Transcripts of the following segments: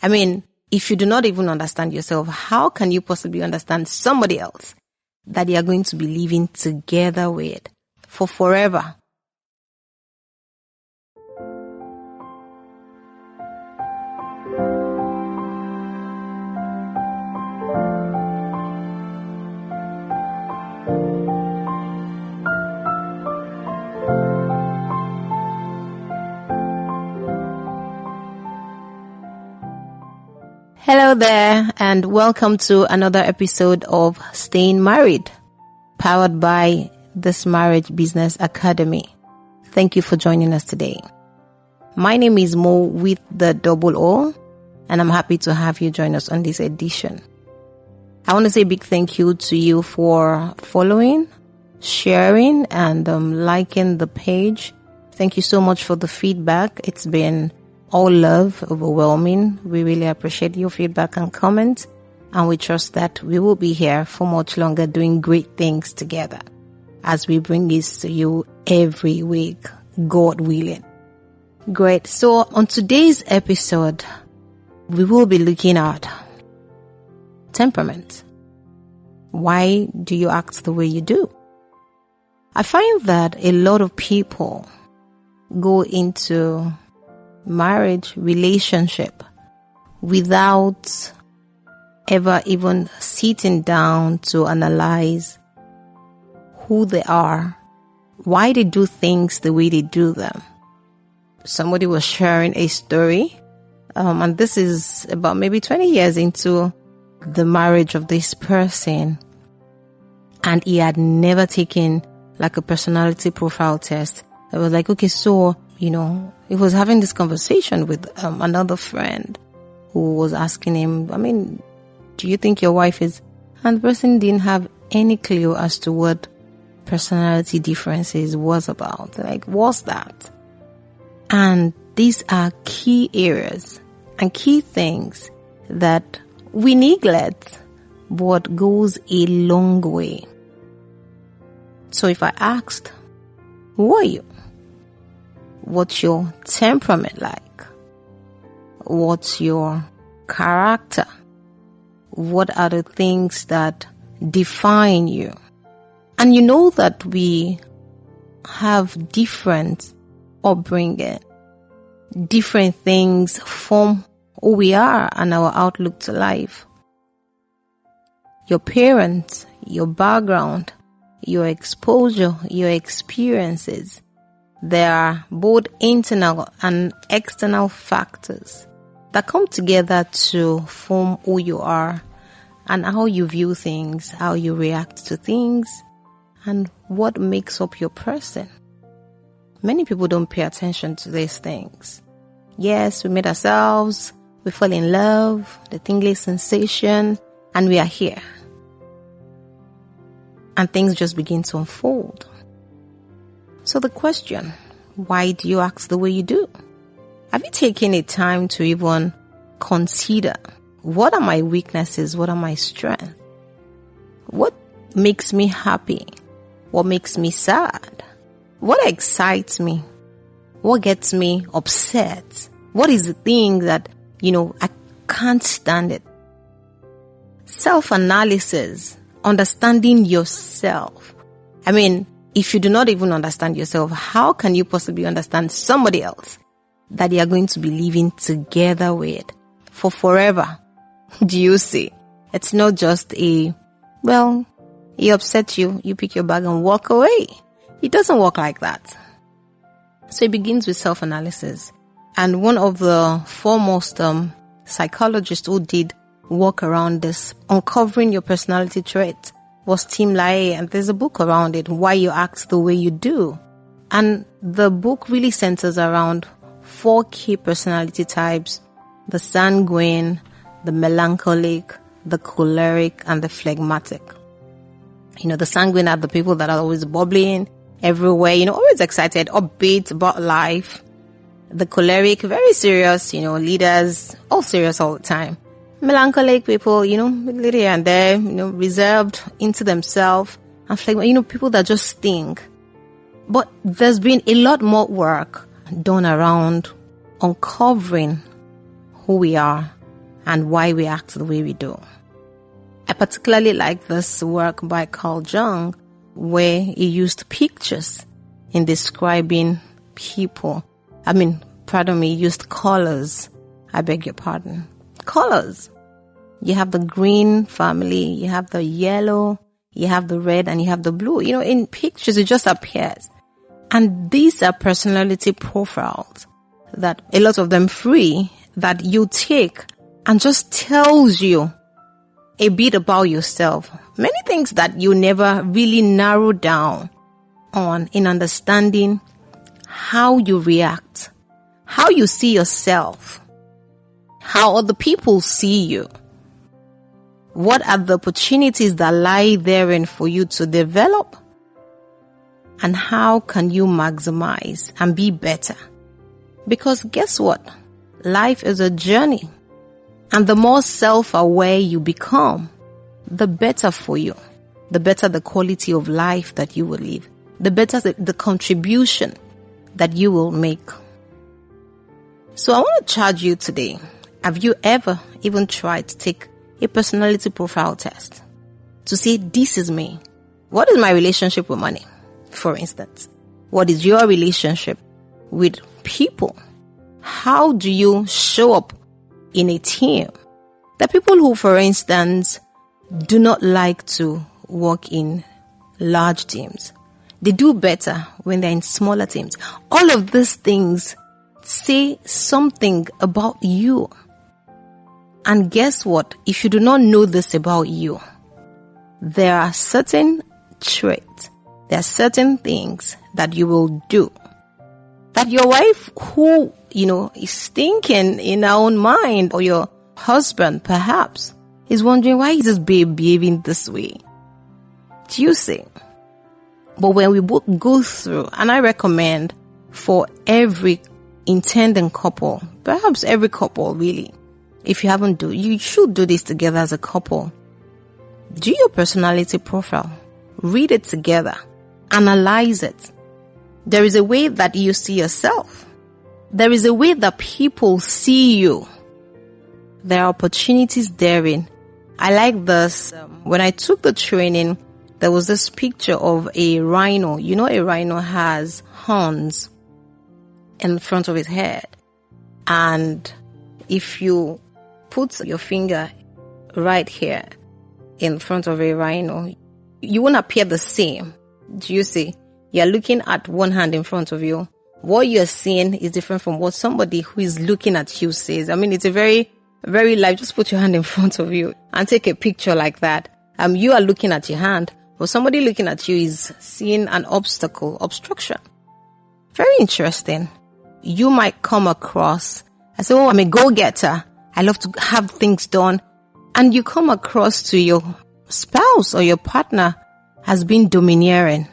I mean, if you do not even understand yourself, how can you possibly understand somebody else that you are going to be living together with for forever? Hello there, and welcome to another episode of Staying Married, powered by This Marriage Business Academy. Thank you for joining us today. My name is Mo with the double O, and I'm happy to have you join us on this edition. I want to say a big thank you to you for following, sharing, and liking the page. Thank you so much for the feedback. It's been all love, overwhelming. We really appreciate your feedback and comments, and we trust that we will be here for much longer doing great things together as we bring this to you every week, God willing. Great. So on today's episode, we will be looking at temperament. Why do you act the way you do? I find that a lot of people go into marriage, relationship, without ever even sitting down to analyze who they are, why they do things the way they do them. Somebody was sharing a story, and this is about maybe 20 years into the marriage of this person, and he had never taken like a personality profile test. I was like, okay, so he was having this conversation with another friend who was asking him, do you think your wife is? And the person didn't have any clue as to what personality differences was about. Like, what's that? And these are key areas and key things that we neglect, but goes a long way. So if I asked, who are you? What's your temperament like? What's your character? What are the things that define you? And you know that we have different upbringing. Different things form who we are and our outlook to life. Your parents, your background, your exposure, your experiences. There are both internal and external factors that come together to form who you are and how you view things, how you react to things, and what makes up your person. Many people don't pay attention to these things. Yes, we meet ourselves, we fall in love, the tingly sensation, and we are here. And things just begin to unfold. So the question, why do you act the way you do? Have you taken a time to even consider, what are my weaknesses? What are my strengths? What makes me happy? What makes me sad? What excites me? What gets me upset? What is the thing that, I can't stand it? Self-analysis, understanding yourself. If you do not even understand yourself, how can you possibly understand somebody else that you are going to be living together with for forever? Do you see? It's not just he upset you, you pick your bag and walk away. It doesn't work like that. So it begins with self-analysis. And one of the foremost psychologists who did work around this, uncovering your personality traits, was Tim LaHaye, and there's a book around it, Why You Act the Way You Do. And the book really centers around 4 key personality types: the sanguine, the melancholic, the choleric, and the phlegmatic. The sanguine are the people that are always bubbling everywhere, always excited, upbeat about life. The choleric, very serious, leaders, all serious all the time. Melancholic people, little here and there, reserved into themselves. And phlegmatic, people that just stink. But there's been a lot more work done around uncovering who we are and why we act the way we do. I particularly like this work by Carl Jung, where he used pictures in describing people. He used colors. I beg your pardon. Colors. You have the green family, you have the yellow, you have the red, and you have the blue. In pictures, it just appears. And these are personality profiles that a lot of them free that you take and just tells you a bit about yourself. Many things that you never really narrow down on in understanding how you react, how you see yourself, how other people see you. What are the opportunities that lie therein for you to develop? And how can you maximize and be better? Because guess what? Life is a journey. And the more self-aware you become, the better for you. The better the quality of life that you will live. The better the contribution that you will make. So I want to charge you today. Have you ever even tried to take a personality profile test to say, this is me? What is my relationship with money, for instance? What is your relationship with people? How do you show up in a team? The people who, for instance, do not like to work in large teams. They do better when they're in smaller teams. All of these things say something about you. And guess what? If you do not know this about you, there are certain traits, there are certain things that you will do that your wife, who, is thinking in her own mind, or your husband perhaps, is wondering, why is this babe behaving this way? Do you see? But when we both go through, and I recommend for every intending couple, perhaps every couple really, if you haven't you should do this together as a couple. Do your personality profile. Read it together. Analyze it. There is a way that you see yourself. There is a way that people see you. There are opportunities therein. I like this. When I took the training, there was this picture of a rhino. A rhino has horns in front of his head. And if you put your finger right here in front of a rhino, you won't appear the same. Do you see? You're looking at one hand in front of you. What you're seeing is different from what somebody who is looking at you says. It's a very, very live. Just put your hand in front of you and take a picture like that. You are looking at your hand, but somebody looking at you is seeing an obstruction. Very interesting. You might come across, I say, I'm a go-getter. I love to have things done. And you come across to your spouse or your partner has been domineering.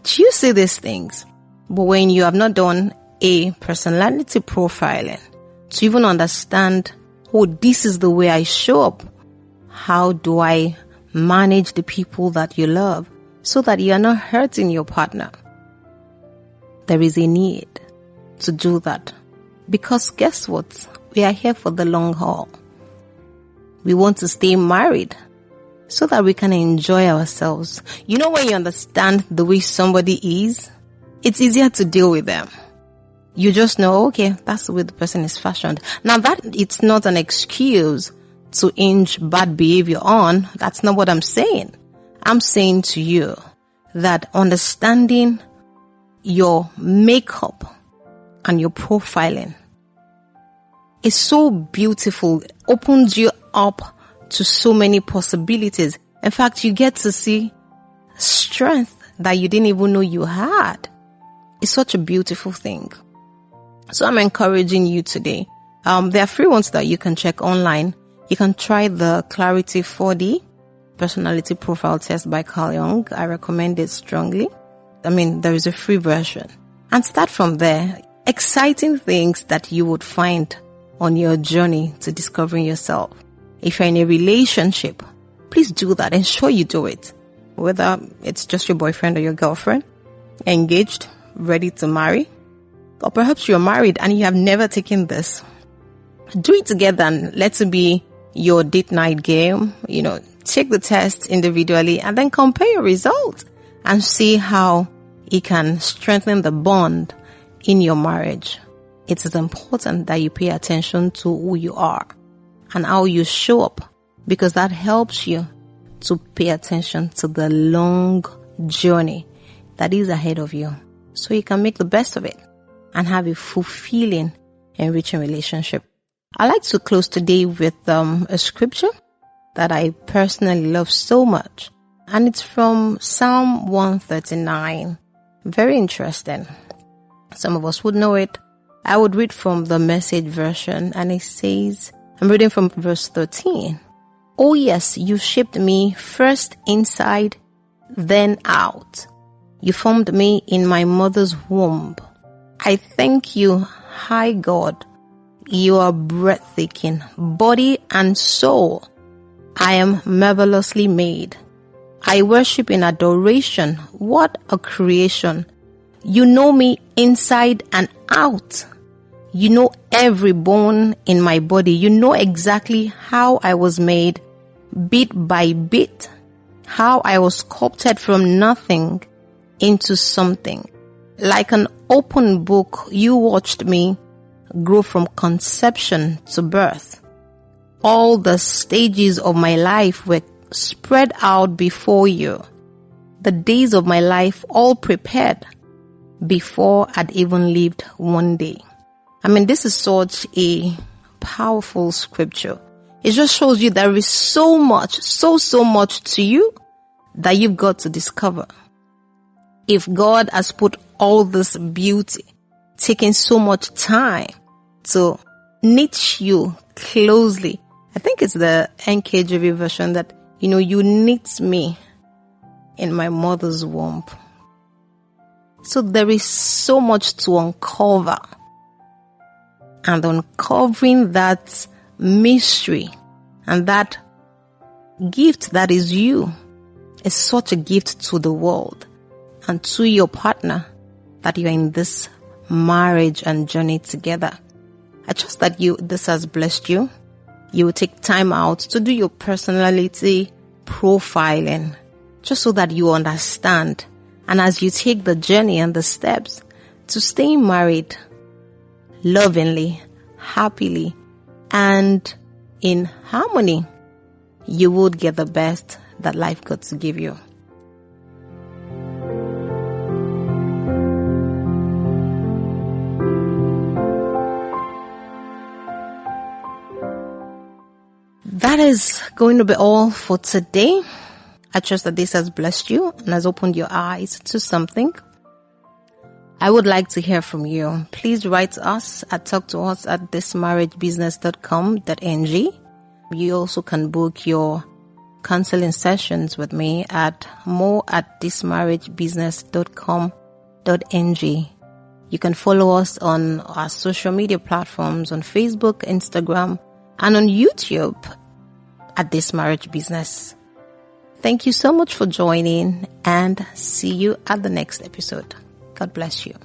Do you see these things? But when you have not done a personality profiling to even understand, this is the way I show up. How do I manage the people that you love so that you are not hurting your partner? There is a need to do that. Because guess what? We are here for the long haul. We want to stay married so that we can enjoy ourselves. When you understand the way somebody is, it's easier to deal with them. You just know, okay, that's the way the person is fashioned. Now that it's not an excuse to hinge bad behavior on, that's not what I'm saying. I'm saying to you that understanding your makeup and your profiling is so beautiful. It opens you up to so many possibilities. In fact, you get to see strength that you didn't even know you had. It's such a beautiful thing. So I'm encouraging you today. There are free ones that you can check online. You can try the Clarity 4D personality profile test by Carl Jung. I recommend it strongly. There is a free version. And start from there. Exciting things that you would find on your journey to discovering yourself. If you're in a relationship, please do that. Ensure you do it. Whether it's just your boyfriend or your girlfriend, engaged, ready to marry, or perhaps you're married and you have never taken this. Do it together and let it be your date night game. Take the test individually and then compare your results and see how it can strengthen the bond in your marriage. It is important that you pay attention to who you are and how you show up, because that helps you to pay attention to the long journey that is ahead of you, so you can make the best of it and have a fulfilling, enriching relationship. I like to close today with a scripture that I personally love so much, and it's from Psalm 139. Very interesting. Some of us would know it. I would read from the Message version, and it says, I'm reading from verse 13. Oh yes, you shaped me first inside, then out. You formed me in my mother's womb. I thank you, high God. You are breathtaking, body and soul. I am marvelously made. I worship in adoration. What a creation. You know me inside and out. You know every bone in my body. You know exactly how I was made, bit by bit, how I was sculpted from nothing into something. Like an open book, you watched me grow from conception to birth. All the stages of my life were spread out before you. The days of my life all prepared before I'd even lived one day. This is such a powerful scripture. It just shows you there is so much, so much to you that you've got to discover. If God has put all this beauty, taking so much time to knit you closely, I think it's the NKJV version that, you knit me in my mother's womb. So there is so much to uncover. And uncovering that mystery and that gift that is you is such a gift to the world and to your partner, that you are in this marriage and journey together. I trust that this has blessed you. You will take time out to do your personality profiling, just so that you understand. And as you take the journey and the steps to staying married lovingly, happily, and in harmony, you would get the best that life got to give you. That is going to be all for today. I trust that this has blessed you and has opened your eyes to something. I would like to hear from you. Please write to us at talktous@thismarriagebusiness.com.ng. You also can book your counseling sessions with me at more@thismarriagebusiness.com.ng. You can follow us on our social media platforms on Facebook, Instagram, and on YouTube at This Marriage Business. Thank you so much for joining, and see you at the next episode. God bless you.